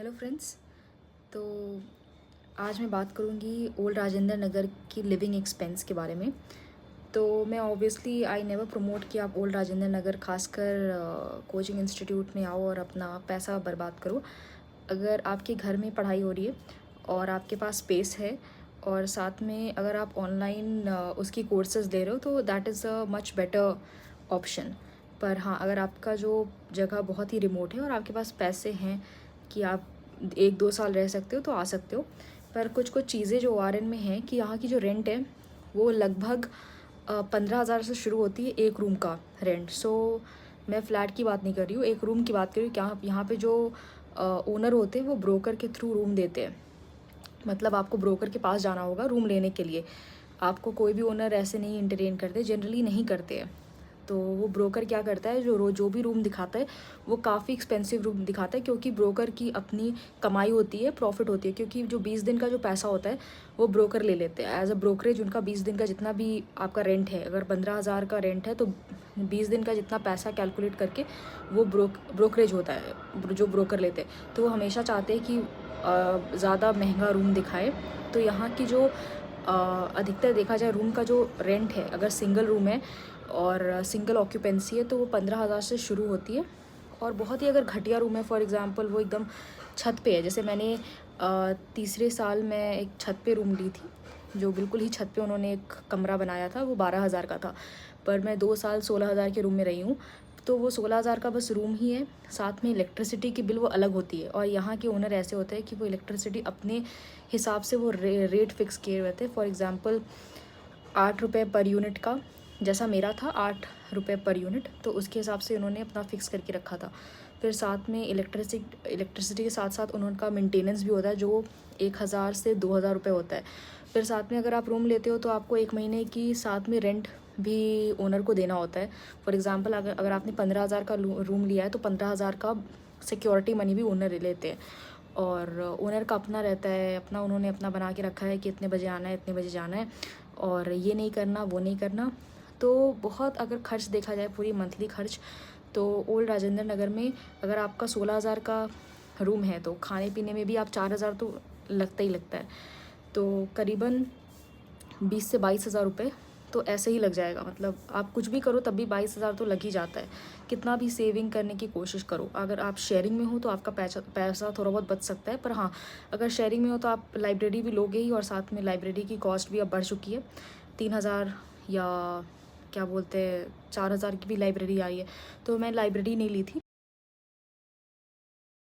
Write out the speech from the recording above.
Hello friends. तो आज मैं बात करूँगी ओल्ड राजेंद्र नगर की लिविंग एक्सपेंस के बारे में। तो मैं ऑब्वियसली आई नेवर प्रमोट कि आप ओल्ड राजेंद्र नगर खासकर कोचिंग इंस्टीट्यूट में आओ और अपना पैसा बर्बाद करो। अगर आपके घर में पढ़ाई हो रही है और आपके पास स्पेस है और साथ में अगर आप ऑनलाइन उसकी कोर्सेज ले रहे हो तो that is a much better option. पर हाँ, अगर आपका जो जगह बहुत ही रिमोट है और आपके पास पैसे हैं कि आप 1-2 साल रह सकते हो तो आ सकते हो। पर कुछ कुछ चीज़ें जो ओआरएन में हैं कि यहाँ की जो रेंट है वो लगभग 15,000 से शुरू होती है एक रूम का रेंट। सो मैं फ़्लैट की बात नहीं कर रही हूँ, एक रूम की बात कर रही हूँ। क्या यहाँ पे जो ओनर होते हैं वो ब्रोकर के थ्रू रूम देते हैं। मतलब आपको ब्रोकर के पास जाना होगा रूम लेने के लिए। आपको कोई भी ओनर ऐसे नहीं इंटरटेन करते, जनरली नहीं करते हैं। तो वो ब्रोकर क्या करता है, जो भी रूम दिखाता है वो काफ़ी एक्सपेंसिव रूम दिखाता है, क्योंकि ब्रोकर की अपनी कमाई होती है, प्रॉफिट होती है। क्योंकि जो 20 दिन का जो पैसा होता है वो ब्रोकर ले लेते हैं एज अ ब्रोकरेज। उनका 20 दिन का जितना भी आपका रेंट है, अगर 15,000 का रेंट है तो 20 दिन का जितना पैसा कैलकुलेट करके वो ब्रोकरेज होता है जो ब्रोकर लेते हैं। तो वो हमेशा चाहते हैं कि ज़्यादा महंगा रूम दिखाए। तो यहाँ की जो अधिकतर देखा जाए रूम का जो रेंट है, अगर सिंगल रूम है और सिंगल ऑक्यूपेंसी है तो वो 15,000 से शुरू होती है। और बहुत ही अगर घटिया रूम है, फॉर एग्जांपल वो एकदम छत पे है, जैसे मैंने तीसरे साल में एक छत पे रूम ली थी, जो बिल्कुल ही छत पे उन्होंने एक कमरा बनाया था, वो 12,000 का था। पर मैं 2 साल 16,000 के रूम में रही हूँ। तो वो 16,000 का बस रूम ही है, साथ में इलेक्ट्रिसिटी की बिल वो अलग होती है। और यहाँ के ओनर ऐसे होते हैं कि वो इलेक्ट्रिसिटी अपने हिसाब से वो रेट फिक्स किए हुए थे। फॉर एग्ज़ाम्पल 8 रुपये पर यूनिट का, जैसा मेरा था 8 रुपये पर यूनिट, तो उसके हिसाब से उन्होंने अपना फ़िक्स करके रखा था। फिर साथ में इलेक्ट्रिसिटी के साथ साथ उनका मेंटेनेंस भी होता है, जो 1,000 से 2,000 रुपये होता है। फिर साथ में अगर आप रूम लेते हो तो आपको 1 महीने की साथ में रेंट भी ओनर को देना होता है। फॉर एग्ज़ाम्पल अगर आपने 15,000 का रूम लिया है तो 15,000 का सिक्योरिटी मनी भी ओनर लेते हैं। और ओनर का अपना रहता है, अपना उन्होंने अपना बना के रखा है कि इतने बजे आना है, इतने बजे जाना है, और ये नहीं करना, वो नहीं करना। तो बहुत अगर खर्च देखा जाए, पूरी मंथली खर्च, तो ओल्ड राजेंद्र नगर में अगर आपका 16,000 का रूम है तो खाने पीने में भी आप 4,000 तो लगता ही लगता है। तो करीबन 20 से 22,000 रुपये तो ऐसे ही लग जाएगा। मतलब आप कुछ भी करो तब भी 22,000 तो लग ही जाता है। कितना भी सेविंग करने की कोशिश करो, अगर आप शेयरिंग में हो तो आपका पैसा थोड़ा बहुत बच सकता है। पर हाँ, अगर शेयरिंग में हो तो आप लाइब्रेरी भी लोगे ही, और साथ में लाइब्रेरी की कॉस्ट भी अब बढ़ चुकी है। 3,000 या क्या बोलते हैं 4,000 की भी लाइब्रेरी आई है। तो मैं लाइब्रेरी नहीं ली थी।